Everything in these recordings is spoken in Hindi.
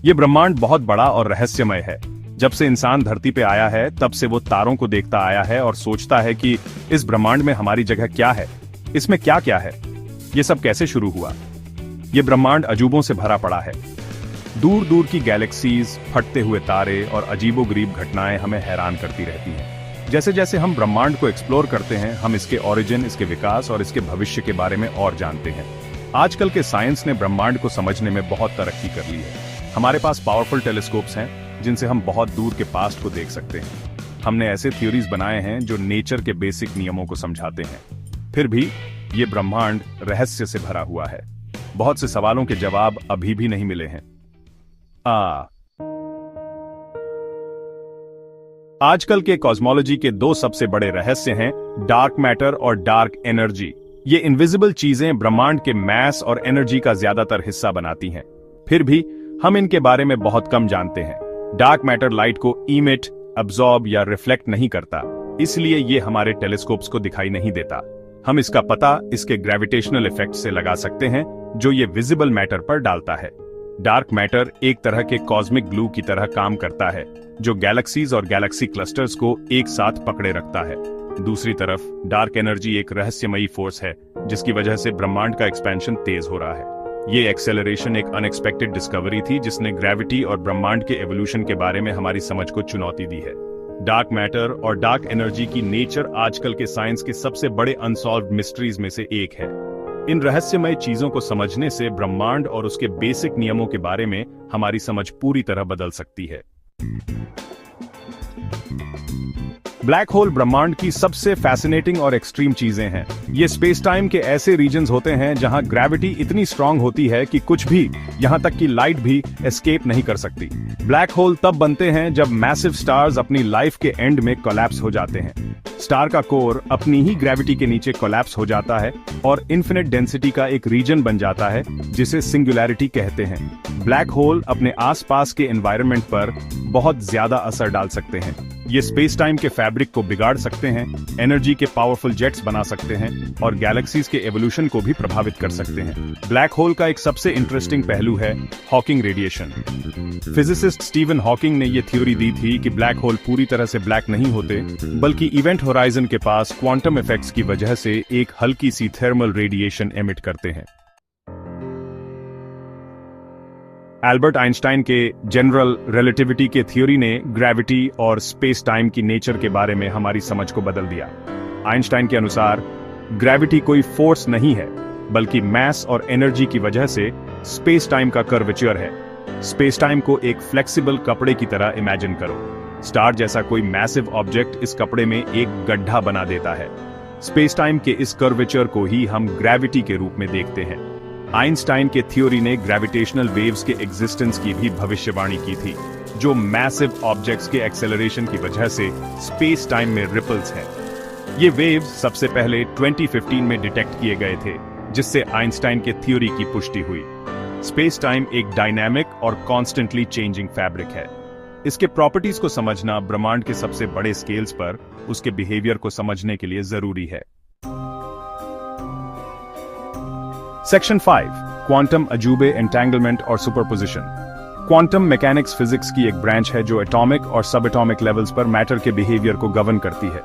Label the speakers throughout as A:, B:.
A: ये ब्रह्मांड बहुत बड़ा और रहस्यमय है। जब से इंसान धरती पे आया है तब से वो तारों को देखता आया है और सोचता है कि इस ब्रह्मांड में हमारी जगह क्या है, इसमें क्या क्या है, ये सब कैसे शुरू हुआ। ये ब्रह्मांड अजूबों से भरा पड़ा है। दूर दूर की गैलेक्सीज, फटते हुए तारे और अजीबोगरीब घटनाएं हमें हैरान करती रहती हैं। जैसे जैसे हम ब्रह्मांड को एक्सप्लोर करते हैं, हम इसके ओरिजिन, इसके विकास और इसके भविष्य के बारे में और जानते हैं। आजकल के साइंस ने ब्रह्मांड को समझने में बहुत तरक्की कर ली है। हमारे पास पावरफुल टेलीस्कोप्स हैं जिनसे हम बहुत दूर के पास्ट को देख सकते हैं। हमने ऐसे थ्योरीज बनाए हैं जो नेचर के बेसिक नियमों को समझाते हैं। फिर भी ये ब्रह्मांड रहस्य से भरा हुआ है। बहुत से सवालों के जवाब अभी भी नहीं मिले हैं। आजकल के कॉस्मोलॉजी के दो सबसे बड़े रहस्य हैं डार्क मैटर और डार्क एनर्जी। ये इनविजिबल चीजें ब्रह्मांड के मैस और एनर्जी का ज्यादातर हिस्सा बनाती हैं। फिर भी हम इनके बारे में बहुत कम जानते हैं। डार्क मैटर लाइट को इमिट, अब्सॉर्ब या रिफ्लेक्ट नहीं करता, इसलिए ये हमारे टेलीस्कोप्स को दिखाई नहीं देता। हम इसका पता इसके ग्रेविटेशनल इफेक्ट से लगा सकते हैं जो ये विजिबल मैटर पर डालता है। डार्क मैटर एक तरह के कॉस्मिक ग्लू की तरह काम करता है जो गैलेक्सीज और गैलेक्सी क्लस्टर्स को एक साथ पकड़े रखता है। दूसरी तरफ डार्क एनर्जी एक रहस्यमयी फोर्स है जिसकी वजह से ब्रह्मांड का एक्सपेंशन तेज हो रहा है। ये एक्सेलरेशन एक अनएक्सपेक्टेड डिस्कवरी थी जिसने ग्रेविटी और ब्रह्मांड के एवोल्यूशन के बारे में हमारी समझ को चुनौती दी है। डार्क मैटर और डार्क एनर्जी की नेचर आजकल के साइंस के सबसे बड़े अनसॉल्व्ड मिस्ट्रीज में से एक है। इन रहस्यमय चीजों को समझने से ब्रह्मांड और उसके बेसिक नियमों के बारे में हमारी समझ पूरी तरह बदल सकती है। ब्लैक होल ब्रह्मांड की सबसे फैसिनेटिंग और एक्सट्रीम चीजें हैं। ये स्पेस टाइम के ऐसे रीजन्स होते हैं जहां ग्रेविटी इतनी स्ट्रांग होती है कि कुछ भी, यहां तक कि लाइट भी एस्केप नहीं कर सकती। ब्लैक होल तब बनते हैं जब मैसिव स्टार्स अपनी लाइफ के एंड में कोलैप्स हो जाते हैं। स्टार का कोर अपनी ही ग्रेविटी के नीचे कोलैप्स हो जाता है और इन्फिनिट डेंसिटी का एक रीजन बन जाता है जिसे सिंगुलैरिटी कहते हैं। ब्लैक होल अपने आसपास के एनवायरनमेंट पर बहुत ज्यादा असर डाल सकते हैं। ये स्पेस टाइम के फैब्रिक को बिगाड़ सकते हैं, एनर्जी के पावरफुल जेट्स बना सकते हैं और गैलेक्सीज के एवोल्यूशन को भी प्रभावित कर सकते हैं। ब्लैक होल का एक सबसे इंटरेस्टिंग पहलू है Hawking radiation. Physicist Steven Hawking ने यह थ्योरी दी थी कि ब्लैक होल पूरी तरह से ब्लैक नहीं होते, बल्कि इवेंट होराइजन के पास क्वांटम इफेक्ट्स की वजह से एक हल्की सी थर्मल रेडिएशन एमिट करते हैं। एल्बर्ट आइंस्टाइन के जनरल रिलेटिविटी के थ्योरी ने ग्रेविटी और स्पेस टाइम की नेचर के बारे में हमारी समझ को बदल दिया। आइंस्टाइन के अनुसार ग्रेविटी कोई फोर्स नहीं है, बल्कि मैस और एनर्जी की वजह से स्पेस टाइम का कर्वेचर है। स्पेस टाइम को एक फ्लेक्सिबल कपड़े की तरह इमेजिन करो। स्टार जैसा कोई मैसिव ऑब्जेक्ट इस कपड़े में एक गड्ढा बना देता है। स्पेस टाइम के इस कर्वेचर को ही हम ग्रेविटी के रूप में देखते हैं। आइंस्टाइन के थ्योरी ने ग्रेविटेशनल वेव्स के एग्जिस्टेंस की भी भविष्यवाणी की थी, जो मैसिव ऑब्जेक्ट्स के एक्सेलरेशन की वजह से स्पेस टाइम में रिपल्स हैं। ये वेव्स सबसे पहले 2015 में डिटेक्ट किए गए थे, जिससे आइंस्टाइन के थ्योरी की पुष्टि हुई। स्पेस टाइम एक डायनामिक और कॉन्स्टेंटली चेंजिंग फैब्रिक है। इसके प्रॉपर्टीज को समझना ब्रह्मांड के सबसे बड़े स्केल्स पर उसके बिहेवियर को समझने के लिए जरूरी है। सेक्शन 5 क्वांटम अजूबे, एंटेंगलमेंट और सुपरपोजिशन। क्वांटम मैकेनिक्स फिजिक्स की एक ब्रांच है जो एटॉमिक और सब एटॉमिक लेवल्स पर मैटर के बिहेवियर को गवर्न करती है।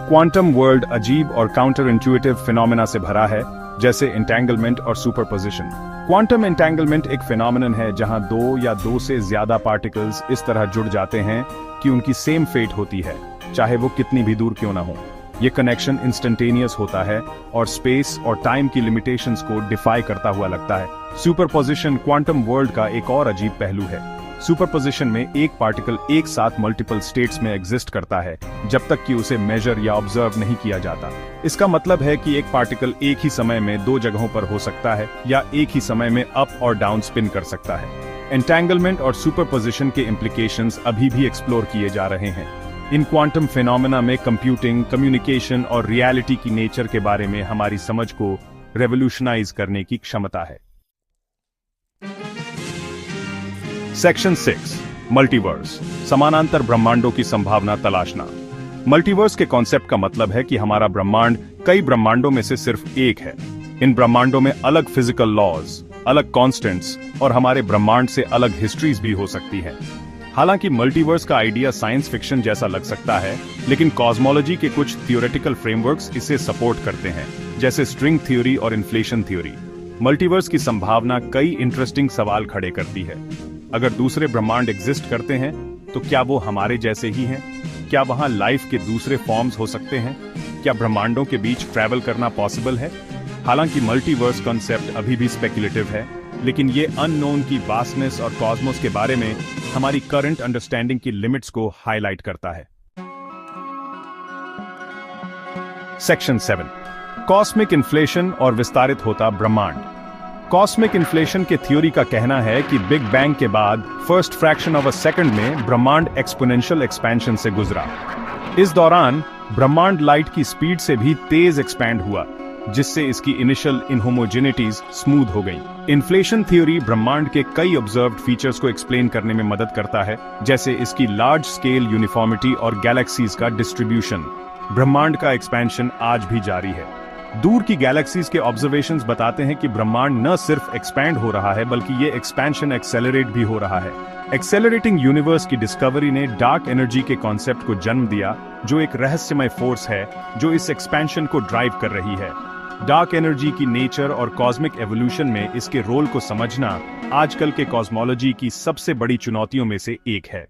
A: क्वांटम वर्ल्ड अजीब और काउंटर इंट्यूटिव फिनोमेना से भरा है, जैसे एंटेंगलमेंट और सुपरपोजिशन। क्वांटम एंटेंगलमेंट एक फिनोमेनन है जहां दो या दो से ज्यादा पार्टिकल्स इस तरह जुड़ जाते हैं कि उनकी सेम फेट होती है, चाहे वो कितनी भी दूर क्यों ना हो। ये कनेक्शन इंस्टेंटेनियस होता है और स्पेस और टाइम की लिमिटेशंस को डिफाई करता हुआ लगता है। सुपरपोजिशन क्वांटम वर्ल्ड का एक और अजीब पहलू है। सुपरपोजिशन में एक पार्टिकल एक साथ मल्टीपल स्टेट्स में एग्जिस्ट करता है जब तक कि उसे मेजर या ऑब्जर्व नहीं किया जाता। इसका मतलब है कि एक पार्टिकल एक ही समय में दो जगहों पर हो सकता है या एक ही समय में अप और डाउन स्पिन कर सकता है। एंटेंगलमेंट और सुपरपोजिशन के इम्प्लीकेशंस अभी भी एक्सप्लोर किए जा रहे हैं। इन क्वांटम फिनोमेना में कंप्यूटिंग, कम्युनिकेशन और रियलिटी की नेचर के बारे में हमारी समझ को रेवोल्यूशनाइज करने की क्षमता है। सेक्शन 6 मल्टीवर्स, समानांतर ब्रह्मांडों की संभावना तलाशना। मल्टीवर्स के कॉन्सेप्ट का मतलब है कि हमारा ब्रह्मांड कई ब्रह्मांडों में से सिर्फ एक है। इन ब्रह्मांडों में अलग फिजिकल लॉज, अलग कॉन्स्टेंट्स और हमारे ब्रह्मांड से अलग हिस्ट्रीज भी हो सकती है। हालांकि मल्टीवर्स का आइडिया साइंस फिक्शन जैसा लग सकता है, लेकिन कॉस्मोलॉजी के कुछ थियोरेटिकल फ्रेमवर्क्स इसे सपोर्ट करते हैं, जैसे स्ट्रिंग थ्योरी और इन्फ्लेशन थ्योरी। मल्टीवर्स की संभावना कई इंटरेस्टिंग सवाल खड़े करती है। अगर दूसरे ब्रह्मांड एग्जिस्ट करते हैं तो क्या वो हमारे जैसे ही हैं? क्या वहां लाइफ के दूसरे फॉर्म्स हो सकते हैं? क्या ब्रह्मांडों के बीच ट्रैवल करना पॉसिबल है? हालांकि मल्टीवर्स कॉन्सेप्ट अभी भी स्पेक्युलेटिव है, लेकिन ये अननोन की वास्टनेस और कॉस्मोस के बारे में हमारी करंट अंडरस्टैंडिंग की लिमिट्स को हाईलाइट करता है। सेक्शन 7, कॉस्मिक इन्फ्लेशन और विस्तारित होता ब्रह्मांड। कॉस्मिक इन्फ्लेशन के थ्योरी का कहना है कि बिग बैंग के बाद first fraction of a second में ब्रह्मांड एक्सपोनेंशियल एक्सपेंशन से गुजरा। इस दौरान ब्रह्मांड लाइट की स्पीड से भी तेज एक्सपैंड हुआ, जिससे इसकी इनिशियल इनहोमोजेनिटीज स्मूथ हो गई। इन्फ्लेशन थ्योरी ब्रह्मांड के कई ऑब्जर्व्ड फीचर्स को एक्सप्लेन करने में मदद करता है, जैसे इसकी लार्ज स्केल यूनिफॉर्मिटी और गैलेक्सीज का डिस्ट्रीब्यूशन। ब्रह्मांड का एक्सपेंशन आज भी जारी है। दूर की गैलेक्सीज के ऑब्जर्वेशंस बताते हैं कि ब्रह्मांड न सिर्फ एक्सपैंड हो रहा है, बल्कि ये एक्सपेंशन एक्सेलरेट भी हो रहा है। एक्सेलरेटिंग यूनिवर्स की डिस्कवरी ने डार्क एनर्जी के कॉन्सेप्ट को जन्म दिया, जो एक रहस्यमय फोर्स है जो इस एक्सपेंशन को ड्राइव कर रही है। डार्क एनर्जी की नेचर और कॉस्मिक एवोल्यूशन में इसके रोल को समझना आजकल के कॉस्मोलॉजी की सबसे बड़ी चुनौतियों में से एक है।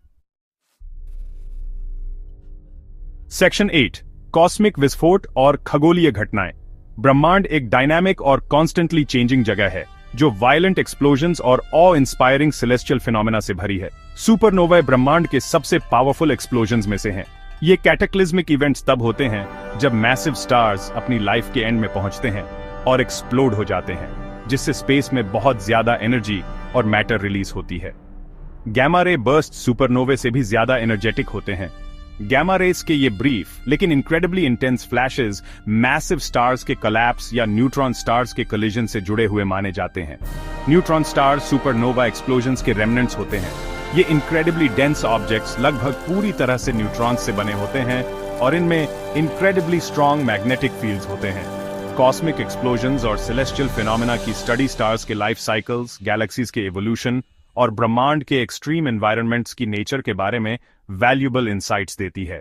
A: सेक्शन 8, कॉस्मिक विस्फोट और खगोलीय घटनाएं। ब्रह्मांड एक डायनामिक और कॉन्स्टेंटली चेंजिंग जगह है, जो वायलेंट एक्सप्लोजन्स और ऑ इंस्पायरिंग सेलेस्टियल फिनोमेना से भरी है। सुपरनोवा ब्रह्मांड के सबसे पावरफुल एक्सप्लोजन्स में से हैं। ये कैटेक्लिज्मिक इवेंट्स तब होते हैं जब मैसिव स्टार्स अपनी लाइफ के एंड में पहुंचते हैं और एक्सप्लोड हो जाते हैं, जिससे स्पेस में बहुत ज्यादा एनर्जी और मैटर रिलीज होती है। गैमा रे बर्स्ट सुपरनोवे से भी ज्यादा एनर्जेटिक होते हैं। गैमा रेस के ये ब्रीफ लेकिन incredibly intense flashes massive stars के कोलैप्स या न्यूट्रॉन स्टार्स के कोलिजन से जुड़े हुए माने जाते हैं। न्यूट्रॉन स्टार्स सुपरनोवा एक्सप्लोजन्स के रेमनेंट्स होते हैं। ये इनक्रेडिबली डेंस ऑब्जेक्ट्स लगभग पूरी तरह से न्यूट्रॉन्स से बने होते हैं और इनमें इनक्रेडिबली स्ट्रॉन्ग मैग्नेटिक फील्ड्स होते हैं। कॉस्मिक एक्सप्लोजन्स और सेलेस्टियल फिनोमेना की स्टडी स्टार्स के लाइफ साइकिल्स, गैलेक्सीज के इवोल्यूशन और ब्रह्मांड के एक्सट्रीम एनवायरनमेंट्स की नेचर के बारे में वैल्यूएबल इंसाइट्स देती है।